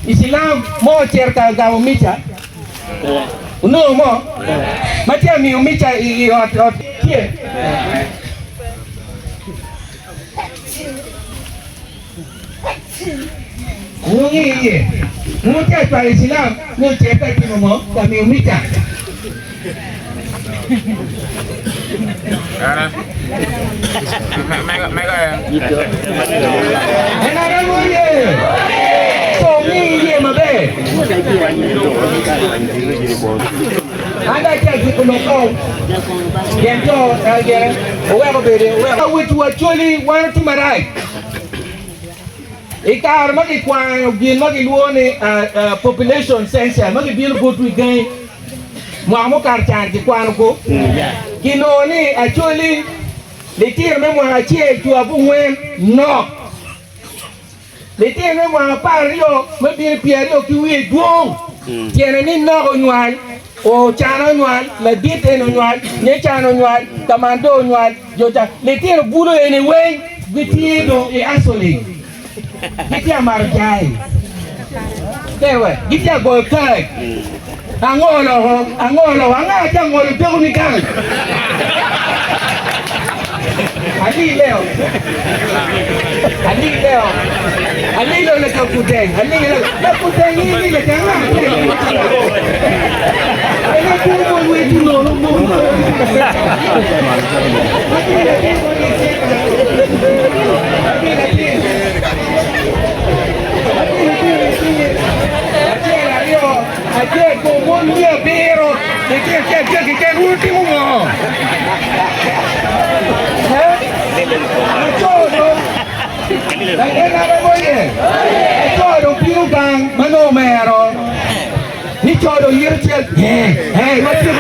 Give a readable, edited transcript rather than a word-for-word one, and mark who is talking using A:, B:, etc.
A: Islam mo cerca gawo micha. Uno mo. Matia mi micha I ot tie. Ngi Mucha para Islam no cerca ti mo kami micha.
B: Ana. Mega ya.
A: Ana mo ye. So ni ye mabe. Anda cheki kunoko. Gento agere. Owe bere. Owe tu Acholi wan tu marai. Ikar magi kwan gin magi luone population census magi bil go tu gain. Mo karchan ki kwan ko. Kinoni Acholi le tire me mo achie tu abu wen no. Le tire me mo pario me bi pierio ki wi duong. Tiene ni no onwal o chano onwal la dite onwal ne chano onwal tamando onwal jota le tire bulo anyway bitido e Acholi. Gitia marjai. Dewe gitia go kai. Angolo anga changolo pego ni kan. Ali leo le kaputen ni le kanga. Ela como wetu no. Ayer como un día pero que el último no. Todo piugan manomero. Ni todo yirchel. Hey, what you